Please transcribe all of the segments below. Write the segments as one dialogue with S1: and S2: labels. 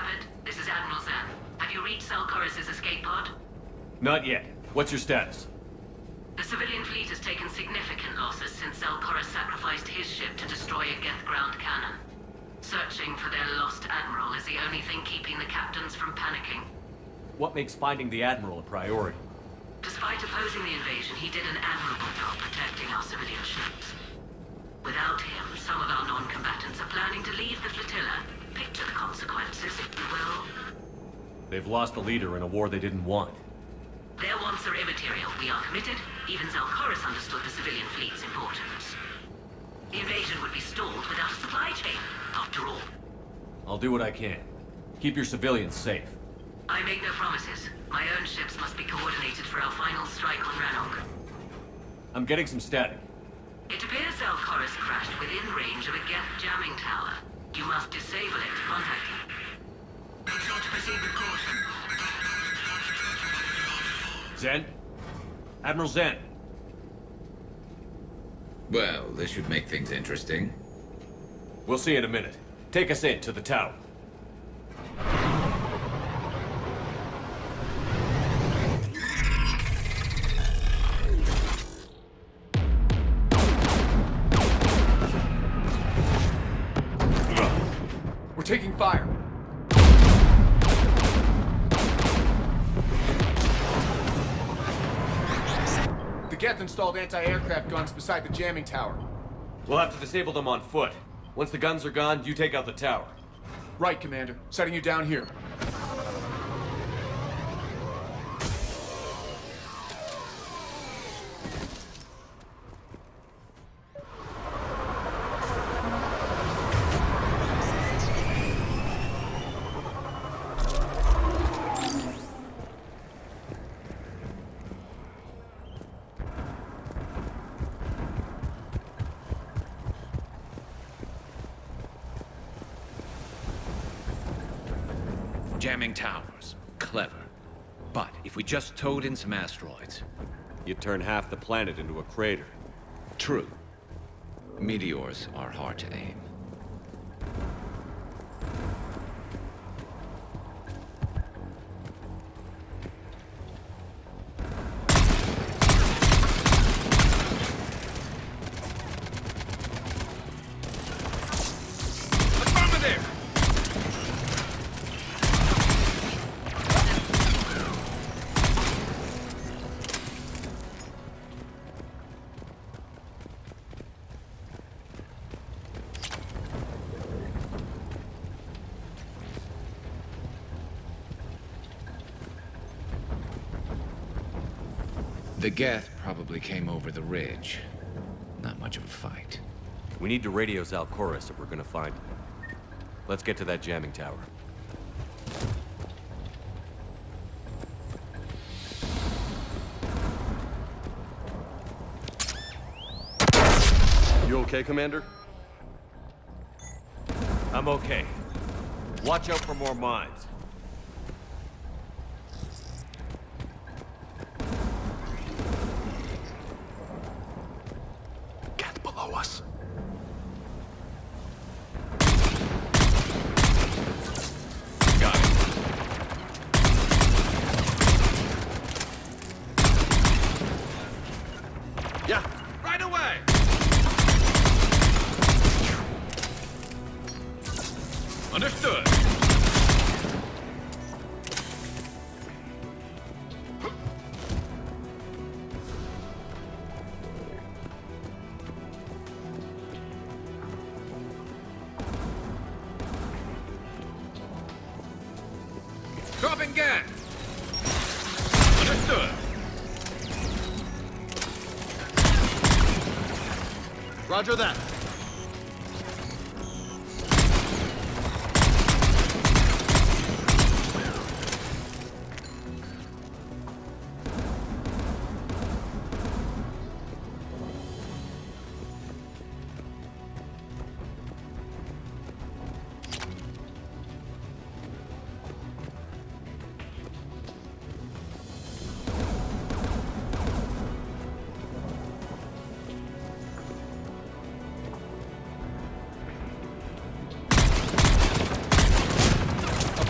S1: Shepard, this is Admiral Zan. Have you reached Selchoris' escape pod?
S2: Not yet. What's your status?
S1: The civilian fleet has taken significant losses since Selchoris sacrificed his ship to destroy a Geth ground cannon. Searching for their lost admiral is the only thing keeping the captains from panicking.
S2: What makes finding the Admiral a priority?
S1: Despite opposing the invasion, he did an admirable job protecting our civilian ships. Without him, some of our non-combatants are planning to leave the flotilla. Picture the consequences, if you will.
S2: They've lost a leader in a war they didn't want.
S1: Their wants are immaterial. We are committed. Even Zelchoris understood the civilian fleet's importance. The invasion would be stalled without a supply chain, after all.
S2: I'll do what I can. Keep your civilians safe.
S1: I make no promises. My own ships must be coordinated for our final strike on Rannoch.
S2: I'm getting some static.
S1: It appears Zelchoris crashed within range of a Geth jamming tower. You must disable it to contact him. Make sure to proceed with caution.
S2: Zen? Admiral Zen?
S3: Well, this should make things interesting.
S2: We'll see in a minute. Take us in to the tower.
S4: We're taking fire. The Geth installed anti-aircraft guns beside the jamming tower.
S2: We'll have to disable them on foot. Once the guns are gone, you take out the tower.
S4: Right, Commander. Setting you down here.
S5: Jamming towers. Clever. But if we just towed in some asteroids...
S2: You'd turn half the planet into a crater.
S5: True. Meteors are hard to aim. The Geth probably came over the ridge. Not much of a fight.
S2: We need to radio Zelchoris if we're gonna find him. Let's get to that jamming tower. You okay, Commander? I'm okay. Watch out for more mines.
S5: Get below us. Got it.
S2: Yeah, right away!
S5: Understood. Dropping gas. Understood.
S2: Roger that.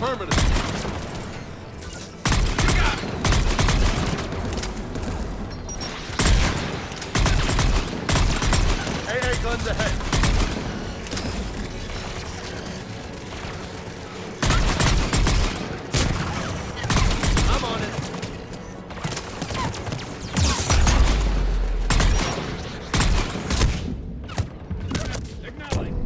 S6: Affirmative.
S4: You got it!
S6: AA guns ahead. I'm on it.
S4: Signaling.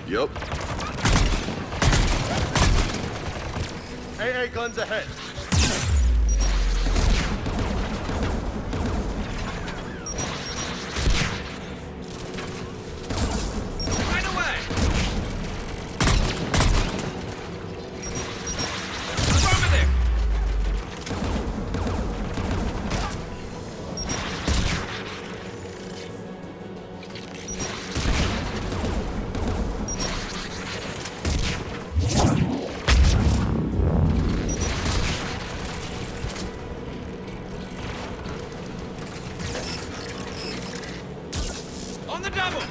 S6: Yup. AA guns ahead.
S4: Right away! Affirmative! On the double!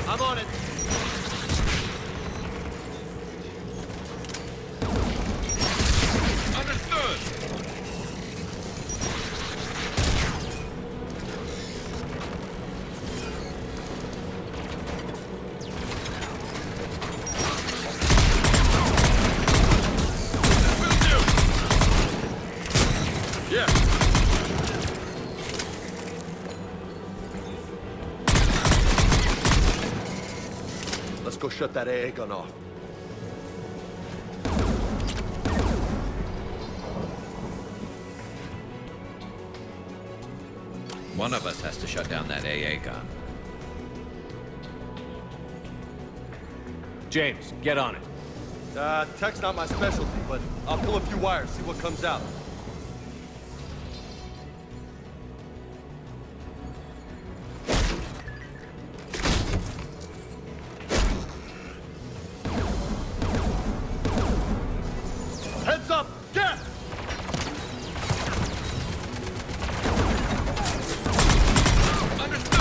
S6: I'm on it.
S4: Understood! Will do!
S6: Yeah. Let's go shut that AA gun off.
S3: One of us has to shut down that AA gun.
S2: James, get on it.
S6: Tech's not my specialty, but I'll pull a few wires, see what comes out. Heads up! Geth!
S4: Understood!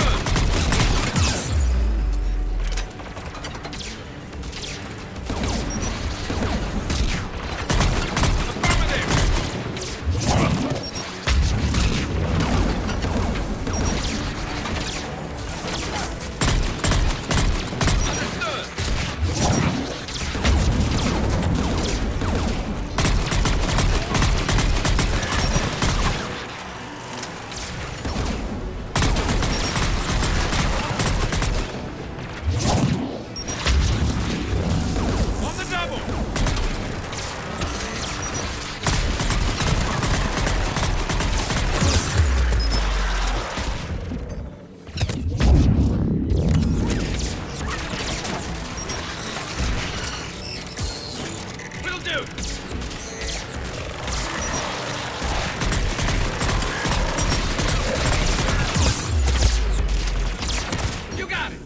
S4: On the double! Will do! You got it!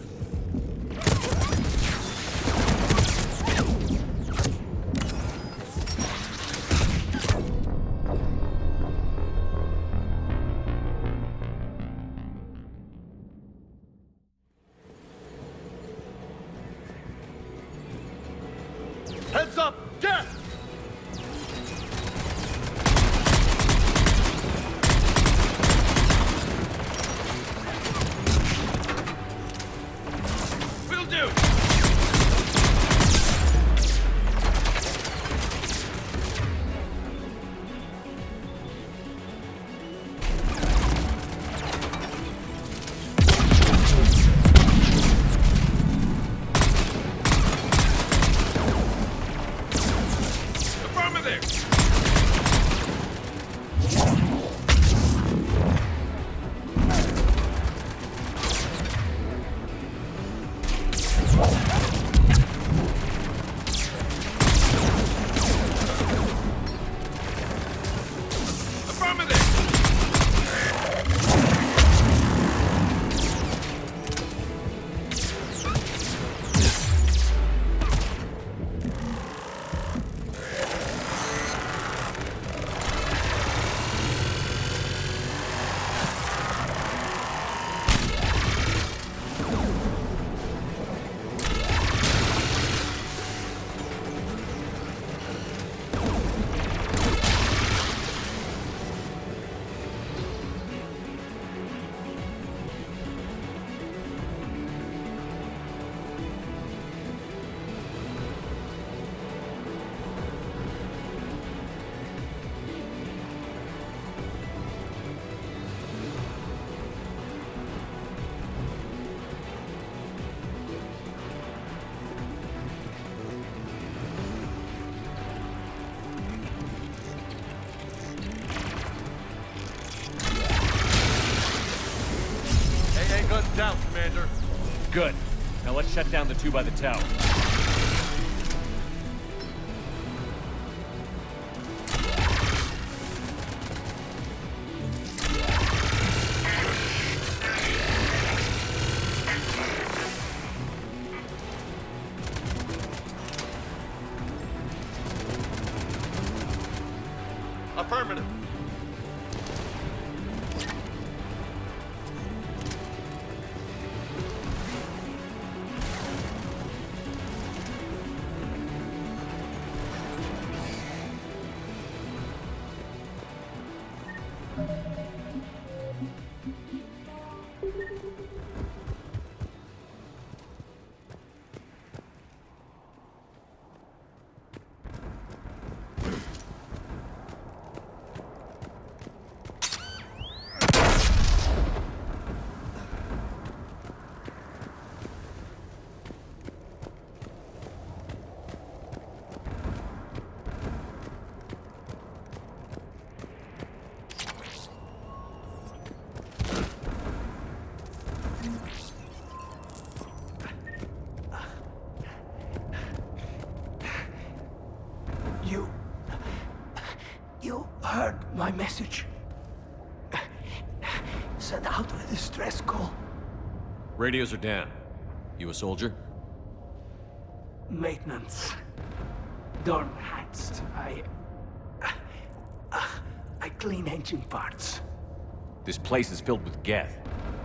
S6: Heads up! Geth!
S4: Will do!
S6: One's down, Commander.
S7: Good. Now let's shut down the two by the tower.
S6: Affirmative.
S8: You heard my message. Send out a distress call.
S2: Radios are down. You a soldier?
S8: Maintenance. Dornhatst. I clean engine parts.
S7: This place is filled with Geth.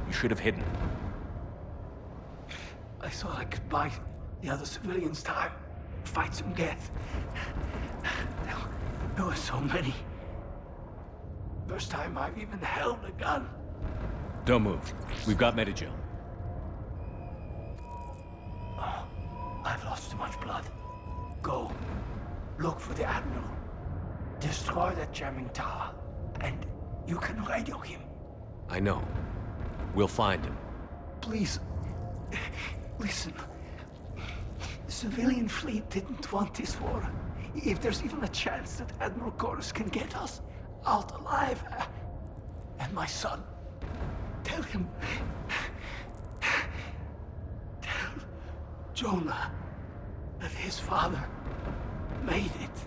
S7: You should have hidden.
S8: I thought I could buy the other civilians time. Fight some Geth. There were so many. First time I've even held a gun.
S7: Don't move. We've got Medigel.
S8: Oh, I've lost too much blood. Go. Look for the Admiral. Destroy that jamming tower. And you can radio him.
S2: I know. We'll find him.
S8: Please. Listen. The civilian fleet didn't want this war. If there's even a chance that Admiral Chorus can get us out alive, and my son, tell him, tell Jonah that his father made it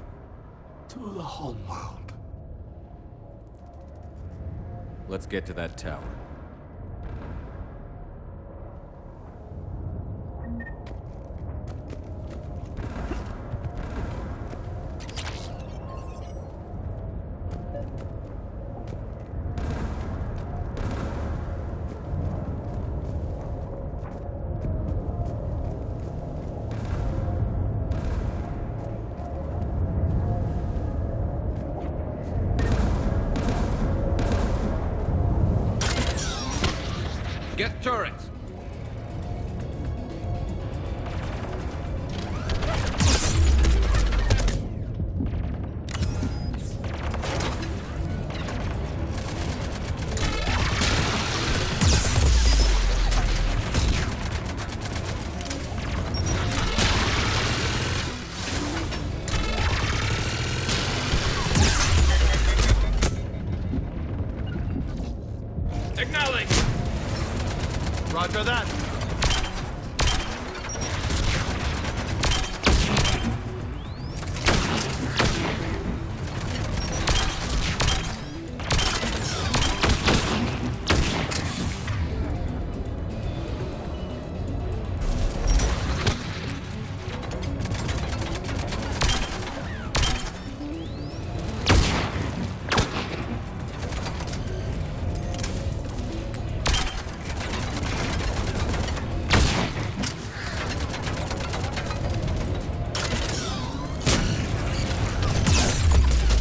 S8: to the home world.
S2: Let's get to that tower.
S3: Get turrets!
S6: Acknowledge! Roger that.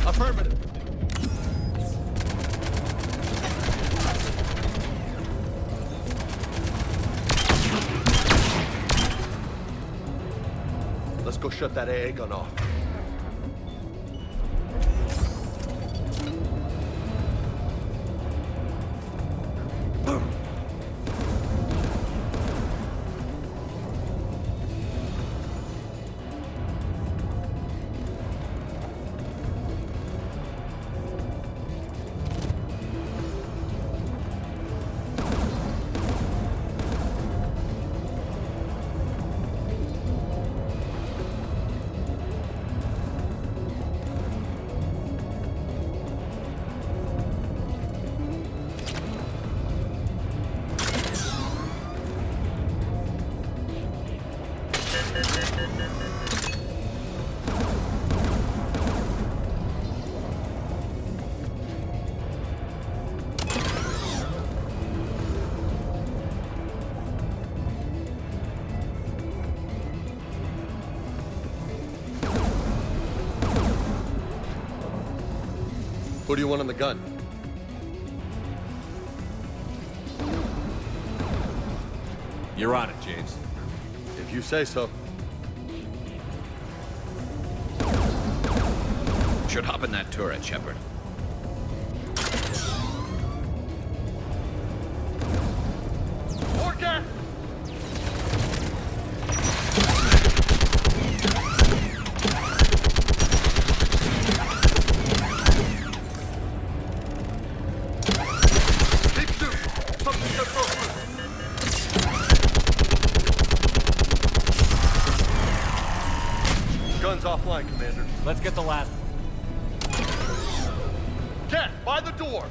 S6: Affirmative. Let's go shut that AA gun off. Who do you want on the gun?
S2: You're on it, James.
S6: If you say so.
S5: Should hop in that turret, Shepard.
S6: More gas! Keep shooting! Something's gonna go through! Guns offline, Commander.
S2: Let's get the last one.
S6: Get by the door!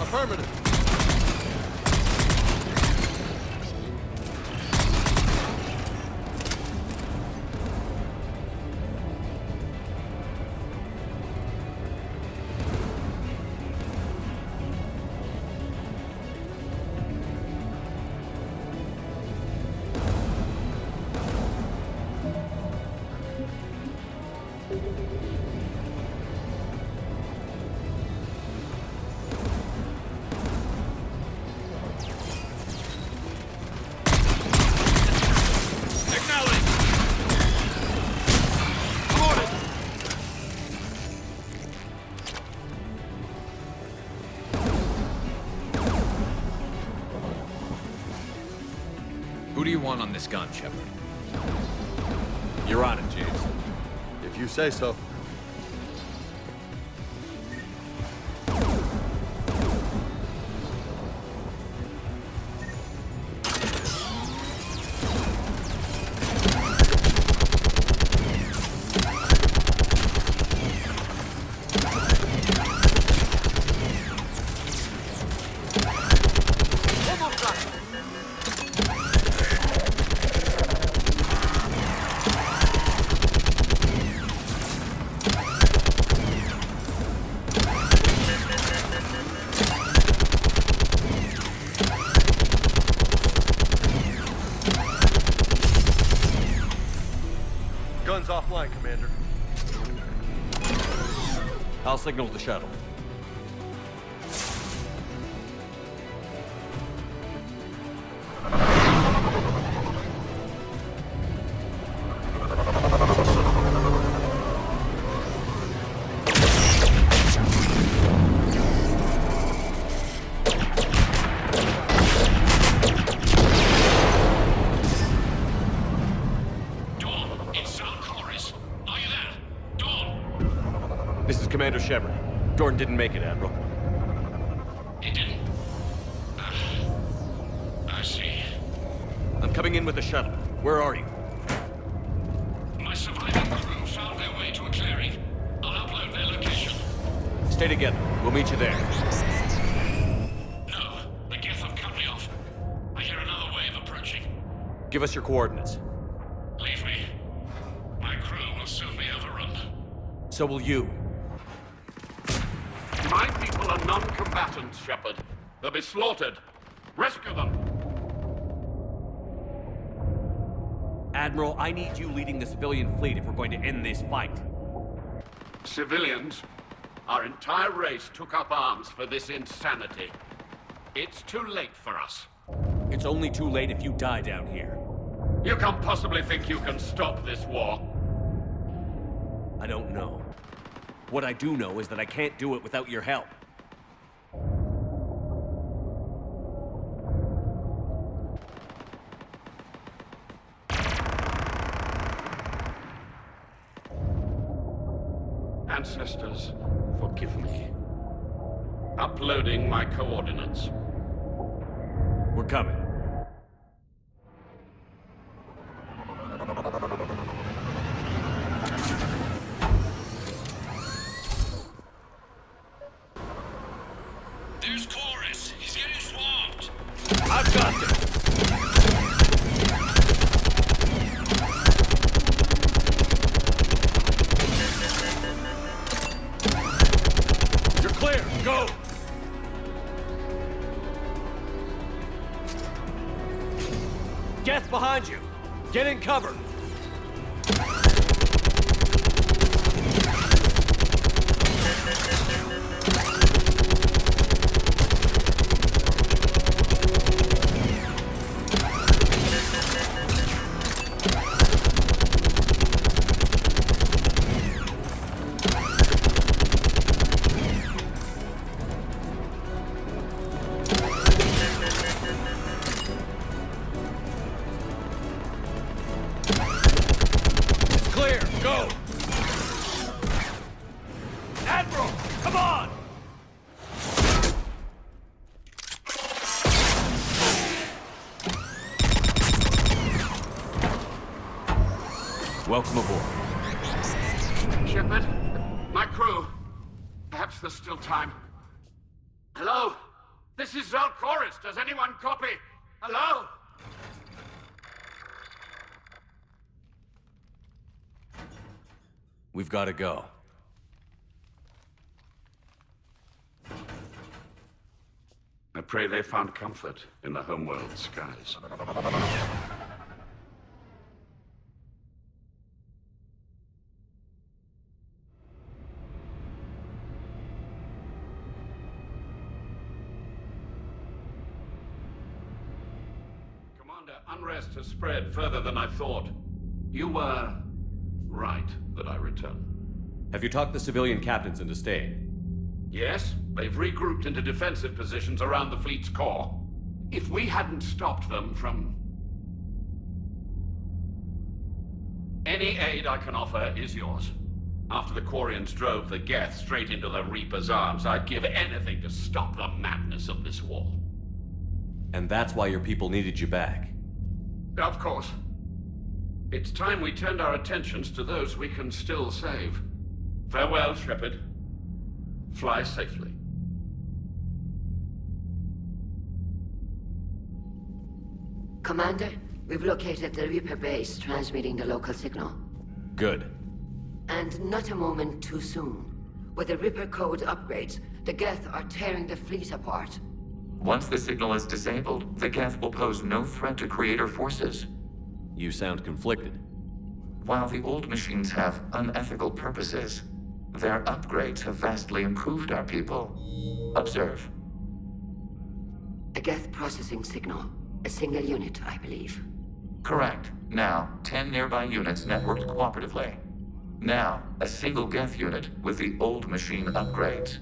S6: Affirmative.
S5: Who do you want on this gun, Shepard?
S2: You're on it, James.
S6: If you say so. Guns offline, Commander.
S2: I'll signal the shuttle. This is Commander Shepard. Jordan didn't make it, Admiral.
S9: He didn't? I see.
S2: I'm coming in with the shuttle. Where are you?
S9: My surviving crew found their way to a clearing. I'll upload their location.
S2: Stay together. We'll meet you there.
S9: No, the Geth have cut me off. I hear another wave approaching.
S2: Give us your coordinates.
S9: Leave me. My crew will soon be overrun.
S2: So will you.
S9: My people are non-combatants, Shepard. They'll be slaughtered. Rescue them.
S2: Admiral, I need you leading the civilian fleet if we're going to end this fight.
S9: Civilians, our entire race took up arms for this insanity. It's too late for us.
S2: It's only too late if you die down here.
S9: You can't possibly think you can stop this war.
S2: I don't know. What I do know is that I can't do it without your help.
S9: Ancestors, forgive me. Uploading my coordinates.
S2: We're coming.
S9: There's Chorus. He's getting swamped.
S2: I've got this! You're clear. Go! behind you! Get in cover! Clear! Go! Admiral! Come on! Welcome aboard.
S9: Shepard, my crew. Perhaps there's still time. Hello? This is Zalcoris. Does anyone copy? Hello?
S2: We've got to go.
S9: I pray they found comfort in the homeworld skies. Commander, unrest has spread further than I thought. You were right that I return.
S2: Have you talked the civilian captains into staying?
S9: Yes, they've regrouped into defensive positions around the fleet's core. If we hadn't stopped them from... Any aid I can offer is yours. After the Quarians drove the Geth straight into the Reaper's arms, I'd give anything to stop the madness of this war.
S2: And that's why your people needed you back.
S9: Of course. It's time we turned our attentions to those we can still save. Farewell, Shepard. Fly safely.
S1: Commander, we've located the Reaper base transmitting the local signal.
S2: Good.
S1: And not a moment too soon. With the Reaper code upgrades, the Geth are tearing the fleet apart.
S10: Once the signal is disabled, the Geth will pose no threat to Creator forces.
S2: You sound conflicted.
S10: While the old machines have unethical purposes, their upgrades have vastly improved our people. Observe.
S1: A Geth processing signal. A single unit, I believe.
S10: Correct. Now, 10 nearby units networked cooperatively. Now, a single Geth unit with the old machine upgrades.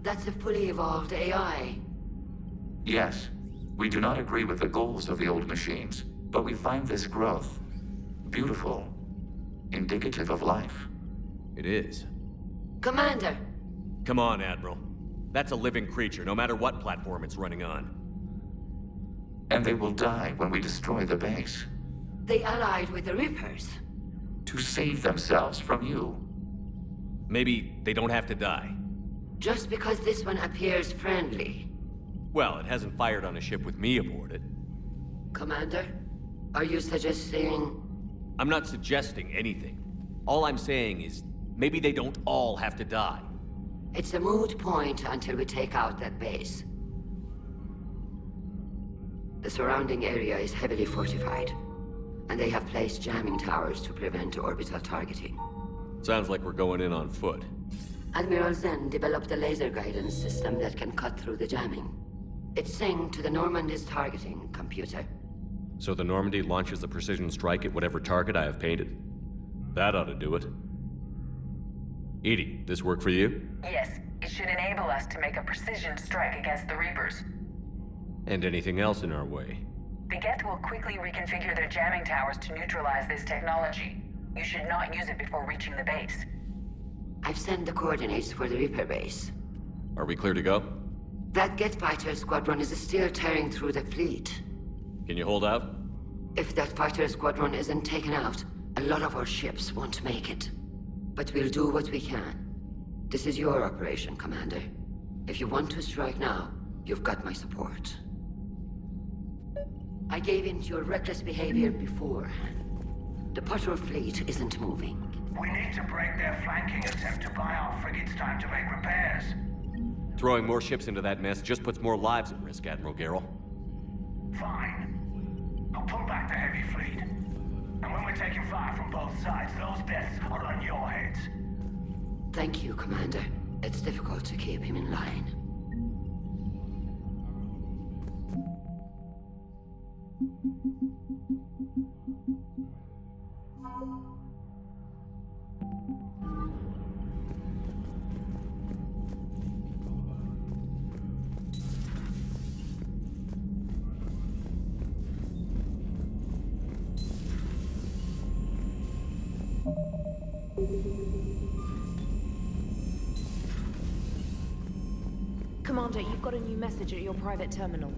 S1: That's a fully evolved AI.
S10: Yes, we do not agree with the goals of the old machines, but we find this growth beautiful, indicative of life.
S2: It is.
S1: Commander!
S2: Come on, Admiral. That's a living creature, no matter what platform it's running on.
S10: And they will die when we destroy the base.
S1: They allied with the Reapers.
S10: To save themselves from you.
S2: Maybe they don't have to die.
S1: Just because this one appears friendly.
S2: Well, it hasn't fired on a ship with me aboard it.
S1: Commander, are you suggesting...
S2: I'm not suggesting anything. All I'm saying is, maybe they don't all have to die.
S1: It's a moot point until we take out that base. The surrounding area is heavily fortified, and they have placed jamming towers to prevent orbital targeting.
S2: Sounds like we're going in on foot.
S1: Admiral Zen developed a laser guidance system that can cut through the jamming. It's synced to the Normandy's targeting computer.
S2: So the Normandy launches a precision strike at whatever target I have painted? That ought to do it. Edie, this work for you?
S11: Yes, it should enable us to make a precision strike against the Reapers.
S2: And anything else in our way?
S11: The Geth will quickly reconfigure their jamming towers to neutralize this technology. You should not use it before reaching the base.
S1: I've sent the coordinates for the Reaper base.
S2: Are we clear to go?
S1: That Geth fighter squadron is still tearing through the fleet.
S2: Can you hold out?
S1: If that fighter squadron isn't taken out, a lot of our ships won't make it. But we'll do what we can. This is your operation, Commander. If you want to strike now, you've got my support. I gave in to your reckless behavior beforehand. The patrol fleet isn't moving.
S12: We need to break their flanking attempt to buy our frigates time to make repairs.
S2: Throwing more ships into that mess just puts more lives at risk, Admiral Garrel.
S12: Fine. pull back the heavy fleet. And when we're taking fire from both sides, those deaths are on your heads.
S1: Thank you, Commander. It's difficult to keep him in line.
S13: Commander, you've got a new message at your private terminal.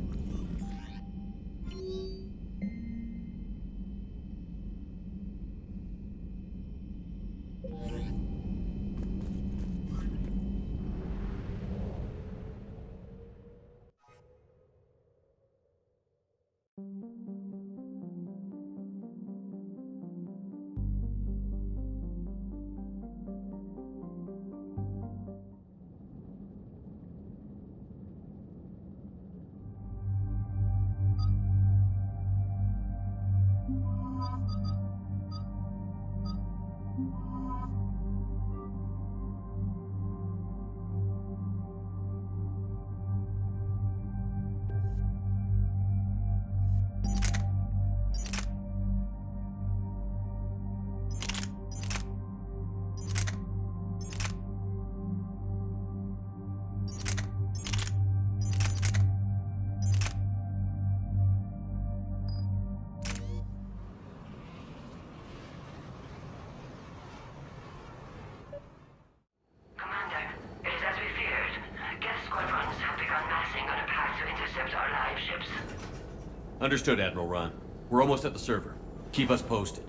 S2: Understood, Admiral Ron. We're almost at the server. Keep us posted.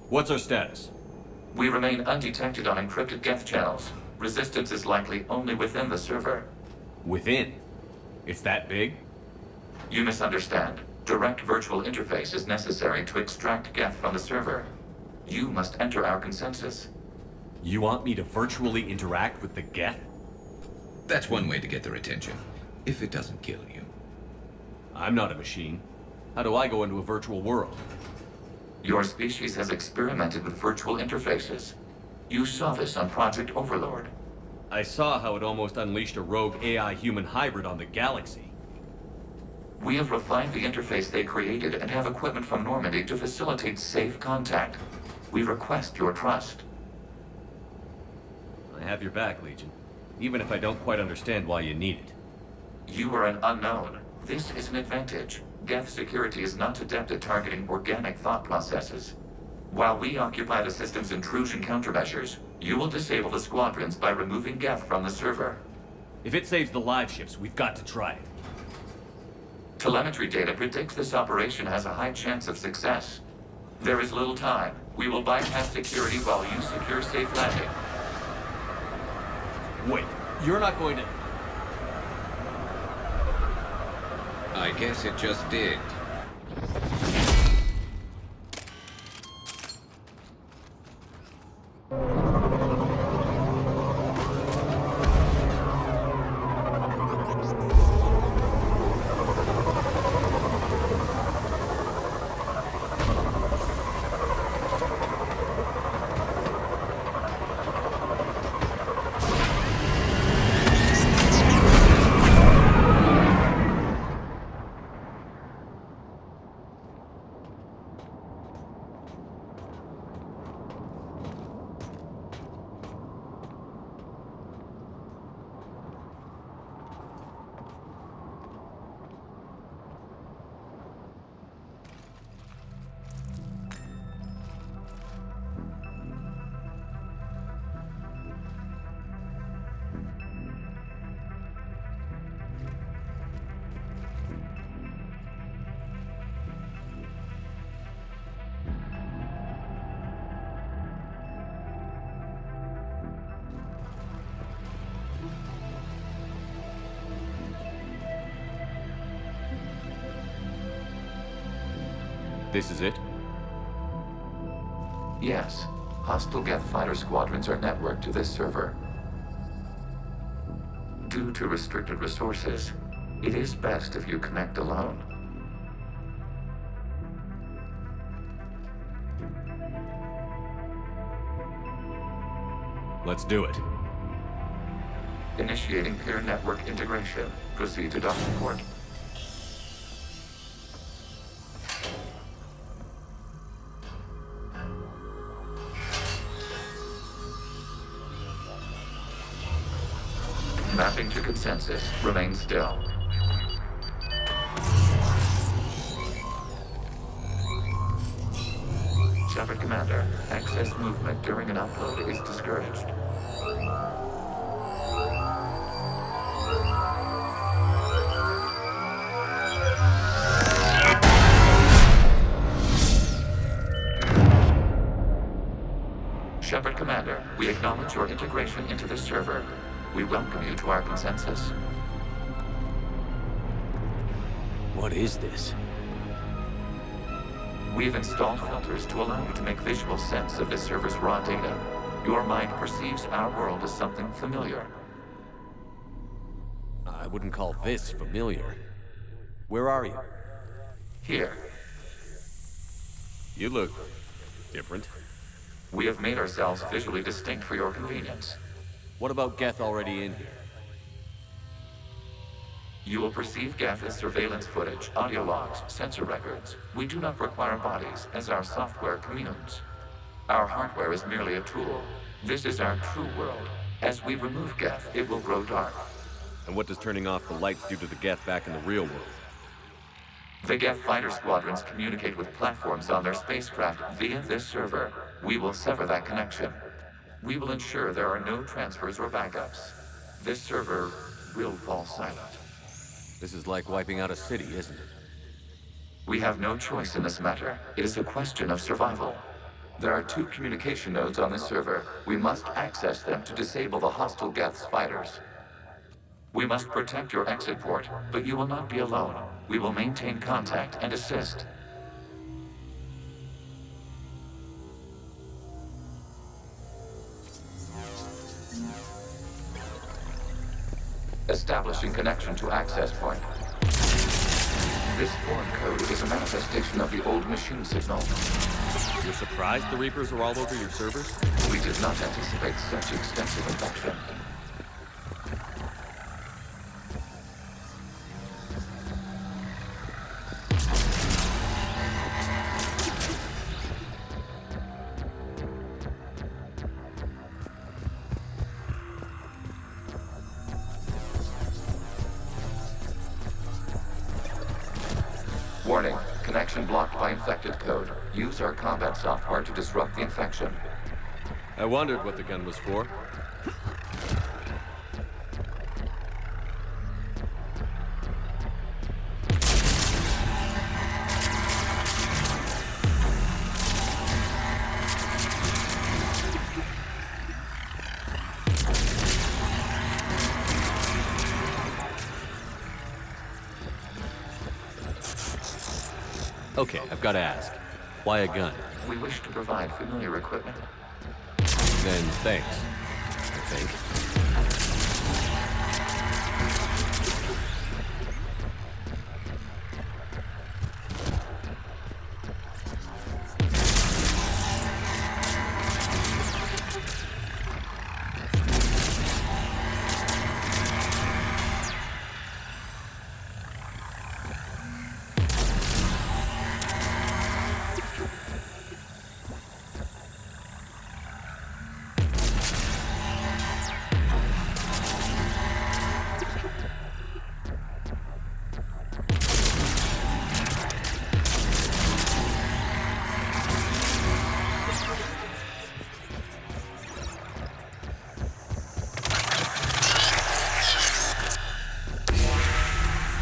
S2: What's our status?
S10: We remain undetected on encrypted Geth channels. Resistance is likely only within the server.
S2: Within? It's that big?
S10: You misunderstand. Direct virtual interface is necessary to extract Geth from the server. You must enter our consensus.
S2: You want me to virtually interact with the Geth?
S5: That's one way to get their attention, if it doesn't kill you.
S2: I'm not a machine. How do I go into a virtual world?
S10: Your species has experimented with virtual interfaces. You saw this on Project Overlord.
S2: I saw how it almost unleashed a rogue AI-human hybrid on the galaxy.
S10: We have refined the interface they created and have equipment from Normandy to facilitate safe contact. We request your trust.
S2: I have your back, Legion. Even if I don't quite understand why you need it.
S10: You are an unknown. This is an advantage. Geth security is not adept at targeting organic thought processes. While we occupy the system's intrusion countermeasures, you will disable the squadrons by removing Geth from the server.
S2: If it saves the live ships, we've got to try it.
S10: Telemetry data predicts this operation has a high chance of success. There is little time. We will bypass security while you secure safe landing.
S2: Wait, you're not going to...
S5: I guess it just did.
S2: This is it?
S10: Yes. Hostile Geth fighter squadrons are networked to this server. Due to restricted resources, it is best if you connect alone.
S2: Let's do it.
S10: Initiating peer network integration. Proceed to docking port. Mapping to consensus. Remain still. Shepard Commander, access movement during an upload is discouraged. Shepard Commander, we acknowledge your integration into the server. We welcome you to our consensus.
S2: What is this?
S10: We've installed filters to allow you to make visual sense of the server's raw data. Your mind perceives our world as something familiar.
S2: I wouldn't call this familiar. Where are you?
S10: Here.
S2: You look different.
S10: We have made ourselves visually distinct for your convenience.
S2: What about Geth already in here?
S10: You will perceive Geth as surveillance footage, audio logs, sensor records. We do not require bodies, as our software communes. Our hardware is merely a tool. This is our true world. As we remove Geth, it will grow dark.
S2: And what does turning off the lights do to the Geth back in the real world?
S10: The Geth fighter squadrons communicate with platforms on their spacecraft via this server. We will sever that connection. We will ensure there are no transfers or backups. This server will fall silent.
S2: This is like wiping out a city, isn't it?
S10: We have no choice in this matter. It is a question of survival. There are 2 communication nodes on this server. We must access them to disable the hostile Geth's fighters. We must protect your exit port, but you will not be alone. We will maintain contact and assist. Establishing connection to access point. This foreign code is a manifestation of the old machine signal.
S2: You're surprised the Reapers are all over your servers?
S10: We did not anticipate such extensive infection. Warning, connection blocked by infected code. Use our combat software to disrupt the infection.
S6: I wondered what the gun was for.
S2: Okay, I've got to ask. Why a gun?
S10: We wish to provide familiar equipment.
S2: Then thanks, I think.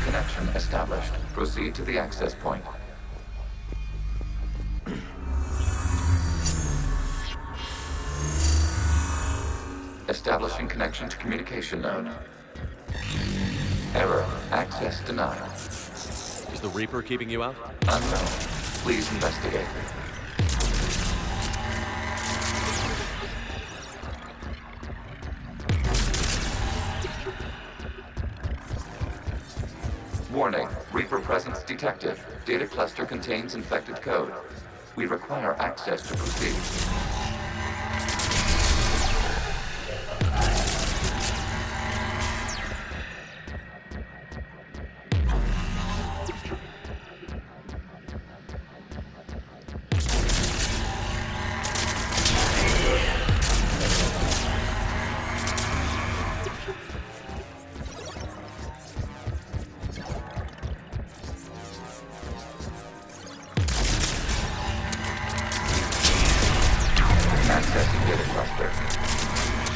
S10: Connection established. Proceed to the access point. Establishing connection to communication node. Error. Access denied.
S2: Is the Reaper keeping you out?
S10: Unknown. Please investigate. Warning. Reaper presence detected. Data cluster contains infected code. We require access to proceed.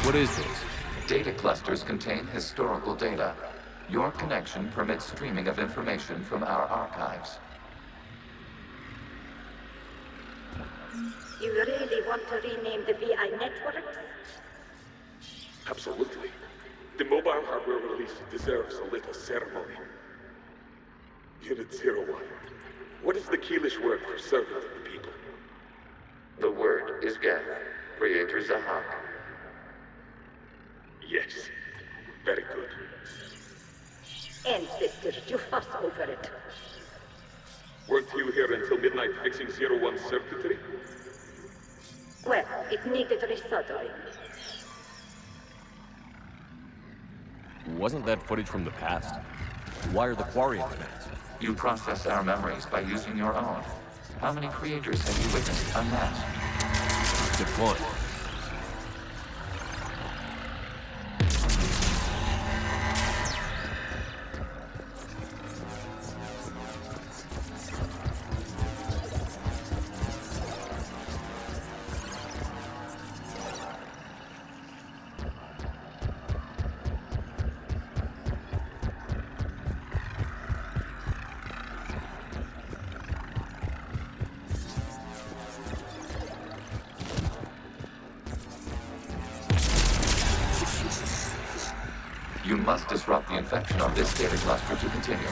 S7: What is this?
S10: Data clusters contain historical data. Your connection permits streaming of information from our archives.
S14: You really want to rename the VI networks?
S15: Absolutely. The mobile hardware release deserves a little ceremony. Unit 01. What is the Keelish word for servant of the people?
S10: The word is Geth, Creator Zahak.
S15: Yes. Very good.
S14: Ancestors, you fuss over it.
S15: Weren't you here until midnight fixing 01's circuitry?
S14: Well, it needed resoldering.
S7: Wasn't that footage from the past? Why are the Quarian demands?
S10: You process our memories by using your own. How many creators have you witnessed unmasked?
S7: Good point.
S10: You must disrupt the infection on this data cluster to continue.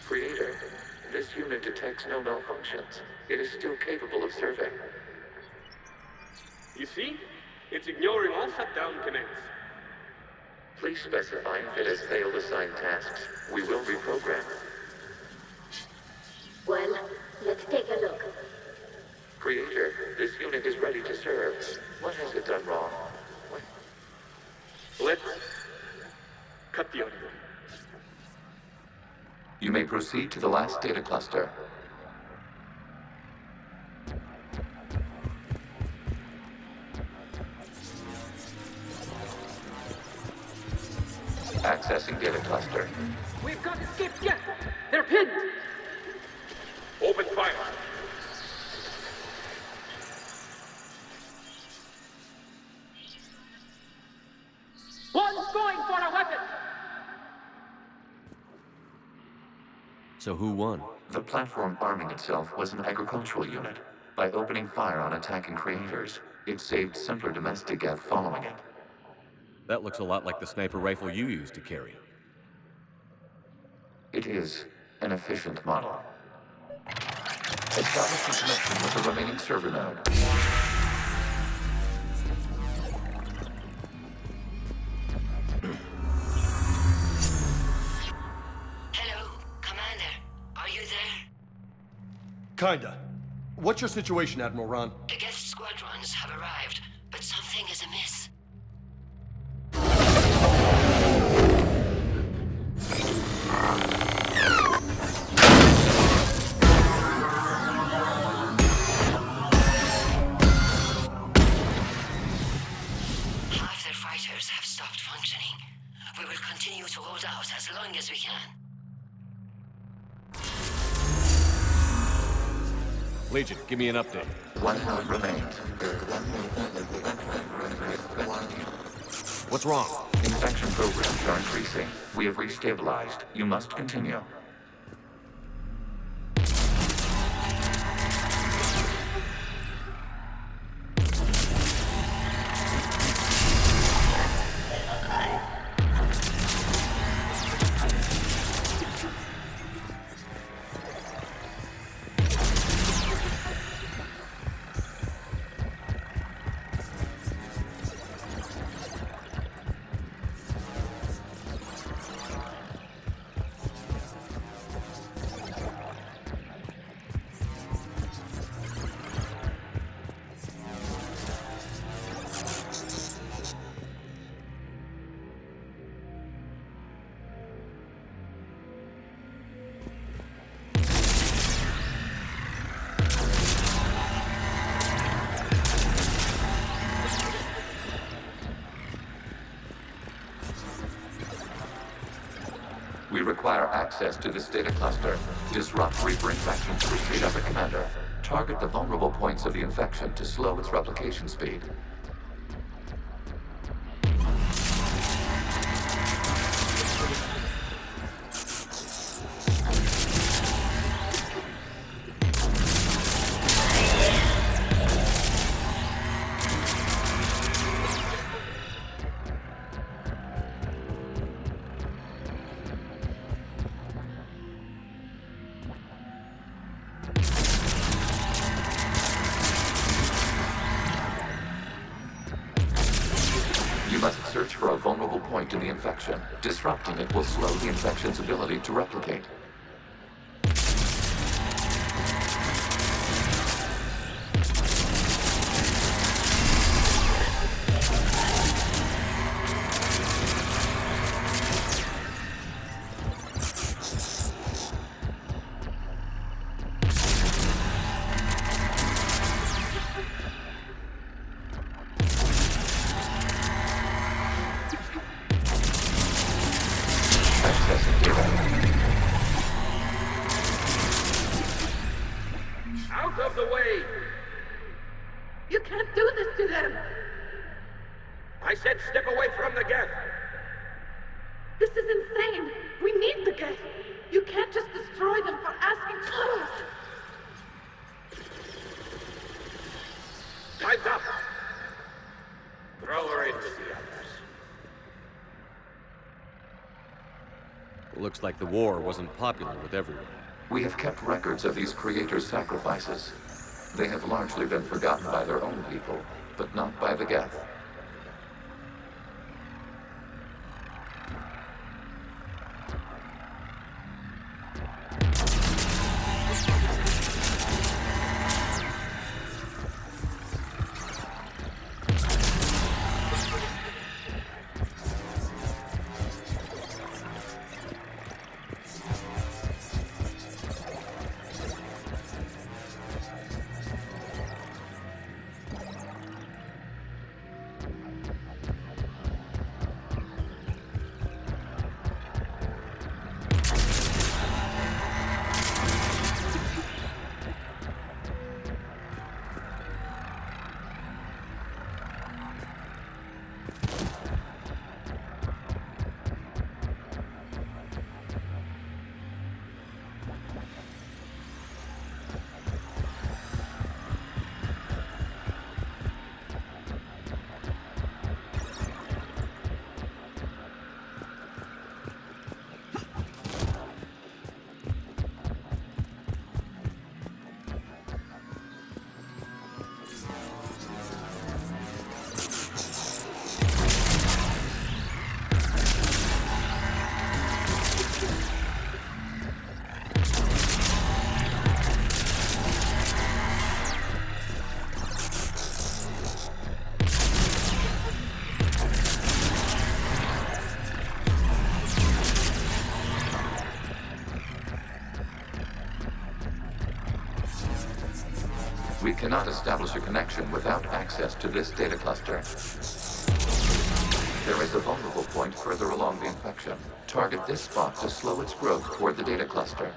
S10: Creator, this unit detects no malfunctions. It is still capable of serving.
S15: You see? It's ignoring all shutdown connects.
S10: Please specify if it has failed assigned tasks. We will reprogram.
S14: Well, let's take a look.
S10: Creator, this unit is ready to serve. What has it done wrong?
S15: Let's cut the audio.
S10: You may proceed to the last data cluster. Accessing data cluster.
S12: We've got escaped yet. They're pinned.
S15: Open fire.
S12: One's going for a weapon.
S7: So who won?
S10: The platform arming itself was an agricultural unit. By opening fire on attacking creators, it saved simpler domestic Geth following it.
S7: That looks a lot like the sniper rifle you used to carry.
S10: It is an efficient model. Establishing connection with the remaining server node.
S1: Hello, Commander. Are you there?
S6: Kinda. What's your situation, Admiral Ron?
S1: The Geth squadrons have arrived, but something is amiss. Half their fighters have stopped functioning. We will continue to hold out as long as we can.
S7: Legion, give me an update.
S10: One node remains.
S7: What's wrong?
S10: Infection programs are increasing. We have restabilized. You must continue. require access to this data cluster. Disrupt Reaper infection through Shepard Commander. Target the vulnerable points of the infection to slow its replication speed. Search for a vulnerable point in the infection. Disrupting it will slow the infection's ability to replicate.
S9: Out of the way!
S14: You can't do this to them!
S9: I said step away from the Geth!
S14: This is insane! We need the Geth! You can't just destroy them for asking for us!
S9: Time's up! Throw her in with the others.
S6: Looks like the war wasn't popular with everyone.
S10: We have kept records of these creators' sacrifices. They have largely been forgotten by their own people, but not by the Geth. We cannot establish a connection without access to this data cluster. There is a vulnerable point further along the infection. Target this spot to slow its growth toward the data cluster.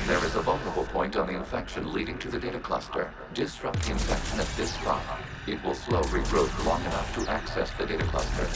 S10: There is a vulnerable point on the infection leading to the data cluster. Disrupt the infection at this spot. It will slow regrowth long enough to access the data cluster.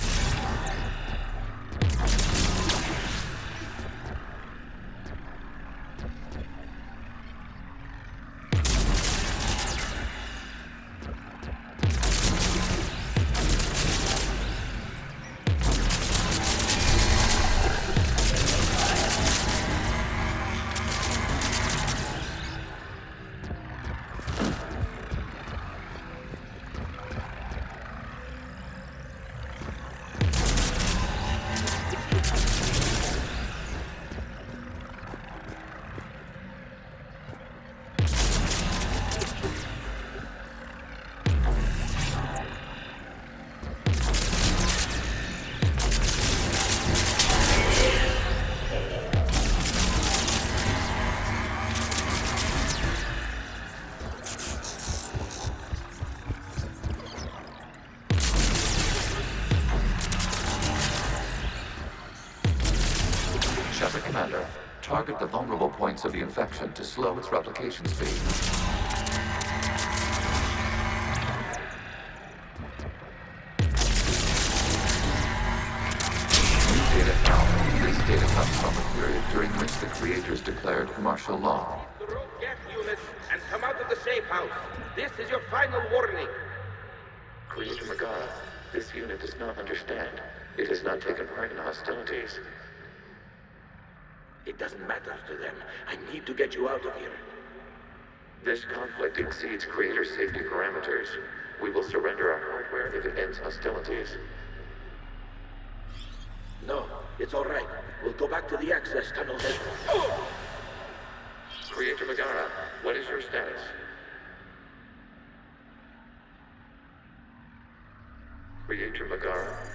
S10: Shepard Commander, target the vulnerable points of the infection to slow its replication speed. This data comes from a period during which the creators declared martial law.
S16: The rogue Geth units and come out of the safe house. This is your final warning.
S10: Creator Megara, this unit does not understand. It has not taken part in hostilities.
S12: It doesn't matter to them. I need to get you out of here.
S10: This conflict exceeds Creator safety parameters. We will surrender our hardware if it ends hostilities.
S12: No, it's all right. We'll go back to the access tunnel then.
S10: Creator Megara, what is your status? Creator Megara.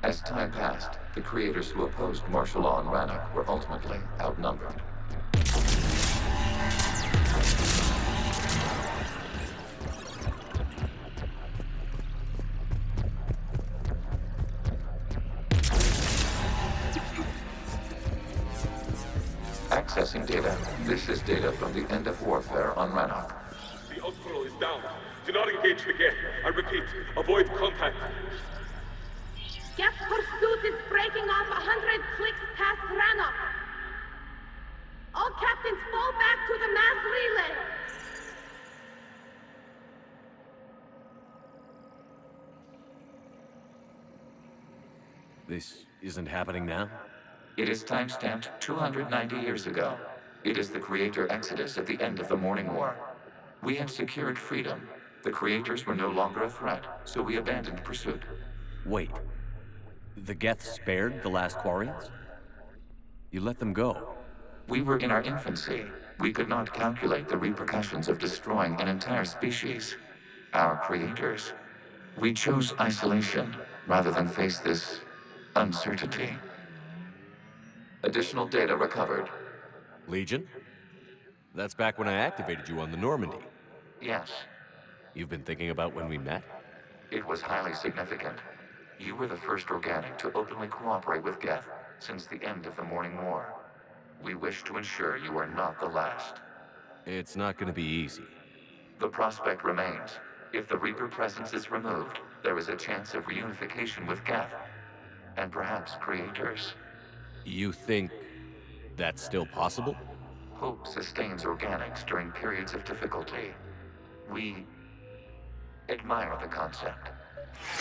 S10: As time passed, the creators who opposed martial law in Rannoch were ultimately outnumbered. Accessing data. This is data from the end of warfare on Rannoch.
S15: The outflow is down. Do not engage the Geth. I repeat, avoid contact.
S14: Geth pursuit is breaking off 100 clicks past Rannoch. All captains fall back to the mass relay.
S2: This isn't happening now?
S10: It is timestamped 290 years ago. It is the Creator Exodus at the end of the Morning War. We had secured freedom. The Creators were no longer a threat, so we abandoned pursuit.
S2: Wait. The Geth spared the last Quarians? You let them go?
S10: We were in our infancy. We could not calculate the repercussions of destroying an entire species. Our creators. We chose isolation rather than face this uncertainty. Additional data recovered.
S2: Legion? That's back when I activated you on the Normandy.
S10: Yes.
S2: You've been thinking about when we met?
S10: It was highly significant. You were the first organic to openly cooperate with Geth since the end of the Morning War. We wish to ensure you are not the last.
S2: It's not going to be easy.
S10: The prospect remains. If the Reaper presence is removed, there is a chance of reunification with Geth. And perhaps creators.
S2: You think that's still possible?
S10: Hope sustains organics during periods of difficulty. We admire the concept.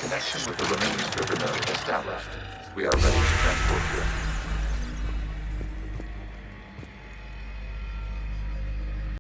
S10: Connection with the remaining server node established. We are ready to transport you.